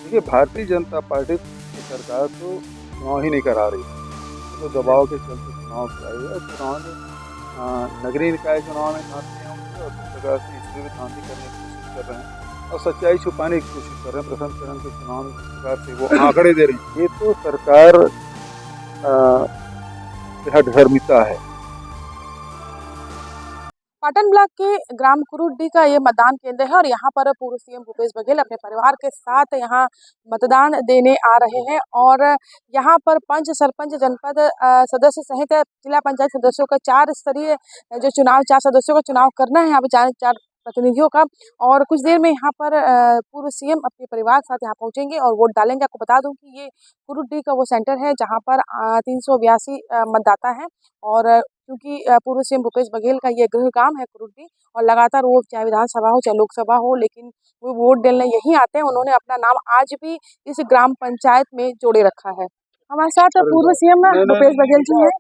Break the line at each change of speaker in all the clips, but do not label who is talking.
देखिए, भारतीय जनता पार्टी की सरकार तो चुनाव ही नहीं करा रही है, तो दबाव के चलते चुनाव कराई है। चुनाव में नगरीय निकाय चुनाव में धांधलियाँ होंगी और इस प्रकार से इसमें भी धांधली करने की कोशिश कर रहे हैं और सच्चाई छुपाने की कोशिश कर रहे हैं। प्रथम चरण के चुनाव में जिस प्रकार से वो आंकड़े दे रही हैं, ये तो सरकार हठधर्मिता है।
पाटन ब्लॉक के ग्राम कुरुड्डी का ये मतदान केंद्र है और यहाँ पर पूर्व सीएम भूपेश बघेल अपने परिवार के साथ यहाँ मतदान देने आ रहे हैं और यहाँ पर पंच सरपंच जनपद सदस्य सहित जिला पंचायत सदस्यों का 4 स्तरीय जो चुनाव 4 सदस्यों का चुनाव करना है यहाँ पे 4 प्रतिनिधियों का। और कुछ देर में यहाँ पर पूर्व सीएम अपने परिवार के साथ यहाँ पहुँचेंगे और वोट डालेंगे। आपको बता दूं कि ये कुरुड्डी का वो सेंटर है जहाँ पर 382 मतदाता हैं और क्योंकि पूर्व सीएम भूपेश बघेल का ये गृहग्राम है कुरुड्डी और लगातार वो चाहे विधानसभा हो चाहे लोकसभा हो लेकिन वो वोट डालने यहीं आते हैं। उन्होंने अपना नाम आज भी इस ग्राम पंचायत में जोड़े रखा है। हमारे साथ पूर्व सीएम भूपेश बघेल जी हैं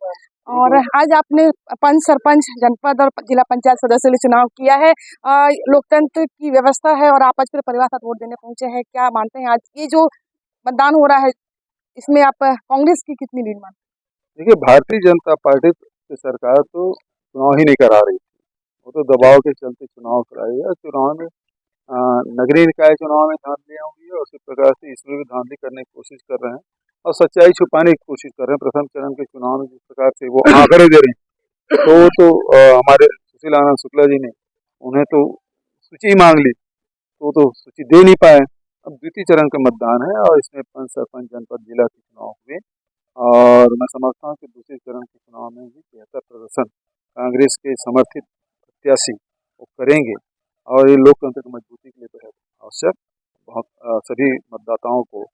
और आज आपने पंच सरपंच जनपद और जिला पंचायत सदस्य के लिए चुनाव किया है। लोकतंत्र की व्यवस्था है और आप आज फिर परिवार साथ वोट देने पहुंचे हैं। क्या मानते हैं आज ये जो मतदान हो रहा है इसमें आप कांग्रेस की कितनी लीड मानते हैं?
देखिए, भारतीय जनता पार्टी की सरकार तो चुनाव ही नहीं करा रही थी, वो तो दबाव के चलते चुनाव कराई है। चुनाव में नगरीय निकाय चुनाव में धांधलियाँ होंगी और उसी प्रकार से इसमें भी धांधली करने की कोशिश कर रहे हैं और सच्चाई छुपाने की कोशिश कर रहे हैं। प्रथम चरण के चुनाव में जिस प्रकार से वो आंकड़े दे रहे हैं तो हमारे सुशील आनंद शुक्ला जी ने उन्हें तो सूची मांग ली तो सूची दे नहीं पाए। अब द्वितीय चरण का मतदान है और इसमें पंच सरपंच जनपद जिला के चुनाव हुए और मैं समझता हूँ कि दूसरे चरण के चुनाव में भी बेहतर प्रदर्शन कांग्रेस के समर्थित प्रत्याशी वो करेंगे और ये लोकतंत्र की मजबूती के लिए तो है आवश्यक। बहुत सभी मतदाताओं को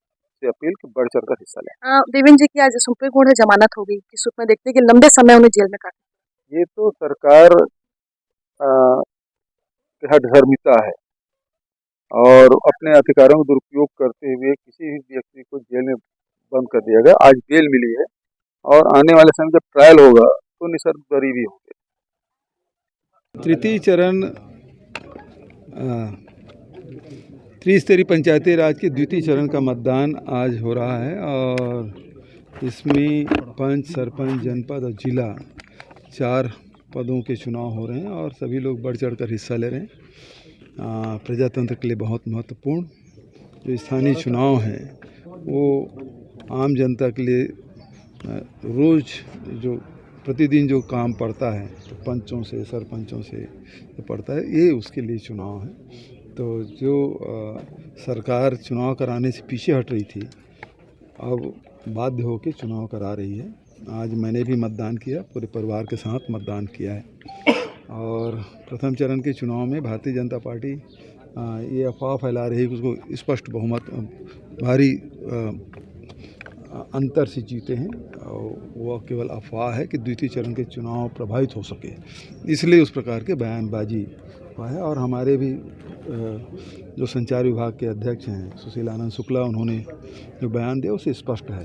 से अपील कि बढ़ चढ़कर हिस्सा लें।
देवेंद्र जी की आज सुप्रीम कोर्ट में जमानत हो गई, किस रूप में देखते हैं कि लंबे समय उन्हें जेल में काटा?
ये तो सरकार की हठधर्मिता है और अपने अधिकारों का दुरुपयोग करते हुए किसी भी व्यक्ति को जेल में बंद कर दिया गया। आज बेल मिली है और आने वाले समय जब ट्रायल होगा तो निसर्ग बरी भी होंगे।
तृतीय चरण त्रिस्तरीय पंचायती राज के द्वितीय चरण का मतदान आज हो रहा है और इसमें पंच सरपंच जनपद और जिला 4 पदों के चुनाव हो रहे हैं और सभी लोग बढ़ चढ़कर हिस्सा ले रहे हैं। प्रजातंत्र के लिए बहुत महत्वपूर्ण जो स्थानीय चुनाव हैं वो आम जनता के लिए रोज़ जो प्रतिदिन जो काम पड़ता है तो पंचों से सरपंचों से जो पड़ता है ये उसके लिए चुनाव है। तो जो सरकार चुनाव कराने से पीछे हट रही थी अब बाध्य होकर चुनाव करा रही है। आज मैंने भी मतदान किया, पूरे परिवार के साथ मतदान किया है और प्रथम चरण के चुनाव में भारतीय जनता पार्टी ये अफवाह फैला रही है कि उसको स्पष्ट बहुमत भारी अंतर से जीते हैं और वो केवल अफवाह है कि द्वितीय चरण के चुनाव प्रभावित हो सके, इसलिए उस प्रकार के बयानबाजी हुआ है। और हमारे भी जो संचार विभाग के अध्यक्ष हैं सुशील आनंद शुक्ला, उन्होंने जो बयान दिया उससे स्पष्ट है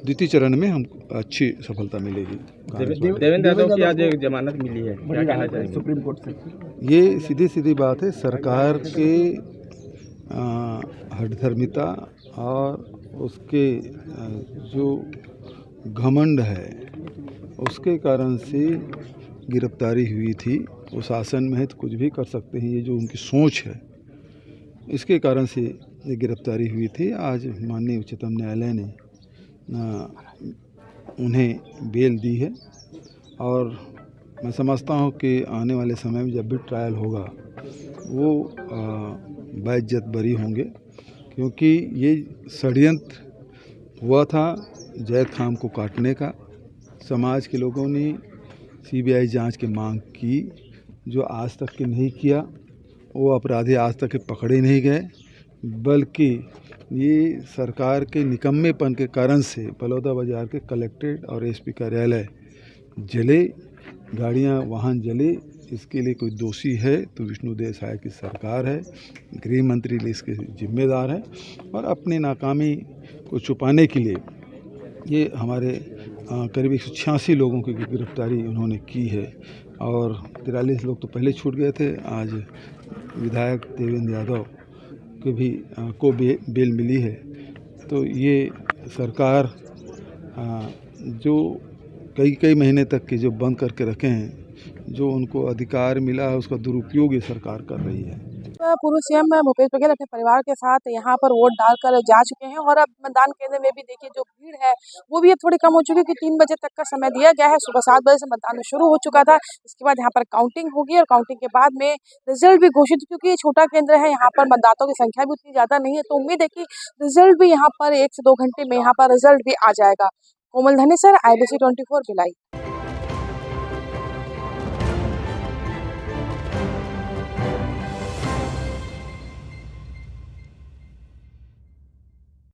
द्वितीय चरण में हम अच्छी सफलता मिलेगी।
देवेंद्र यादव की आज एक जमानत मिली है, क्या कहा जाए सुप्रीम कोर्ट से?
ये सीधी बात है, सरकार के हठधर्मिता और उसके जो घमंड है उसके कारण से गिरफ्तारी हुई थी। वो शासन में है तो कुछ भी कर सकते हैं, ये जो उनकी सोच है इसके कारण से ये गिरफ्तारी हुई थी। आज माननीय उच्चतम न्यायालय ने उन्हें बेल दी है और मैं समझता हूँ कि आने वाले समय में जब भी ट्रायल होगा वो बाइज्जत बरी होंगे, क्योंकि ये षड्यंत्र हुआ था जैद खान को काटने का। समाज के लोगों ने सीबीआई जांच की मांग की, जो आज तक के नहीं किया। वो अपराधी आज तक के पकड़े नहीं गए, बल्कि ये सरकार के निकम्मेपन के कारण से बलौदा बाजार के कलेक्ट्रेट और एसपी कार्यालय जले, गाड़ियां वाहन जले। इसके लिए कोई दोषी है तो विष्णु देसाई की सरकार है, गृह मंत्री इसके जिम्मेदार है और अपनी नाकामी को छुपाने के लिए ये हमारे करीब 186 लोगों की गिरफ्तारी उन्होंने की है और 43 लोग तो पहले छूट गए थे। आज विधायक देवेंद्र यादव के भी को बेल मिली है। तो ये सरकार जो कई महीने तक के जो बंद करके रखे हैं, जो उनको अधिकार मिला है उसका दुरुपयोग ये सरकार कर रही है।
पूर्व सीएम भूपेश बघेल अपने परिवार के साथ यहाँ पर वोट डालकर जा चुके हैं और अब मतदान केंद्र में भी देखिए जो भीड़ है वो भी अब थोड़ी कम हो चुकी है क्योंकि 3 बजे तक का समय दिया गया है। सुबह 7 बजे से मतदान शुरू हो चुका था। इसके बाद यहाँ पर काउंटिंग होगी और काउंटिंग के बाद में रिजल्ट भी घोषित, क्योंकि ये छोटा केंद्र है, यहाँ पर मतदाताओं की संख्या भी उतनी ज्यादा नहीं है, तो उम्मीद है कि रिजल्ट भी यहाँ पर 1 से 2 घंटे में यहाँ पर रिजल्ट भी आ जाएगा। कोमल धनेसर, IBC 24 भिलाई।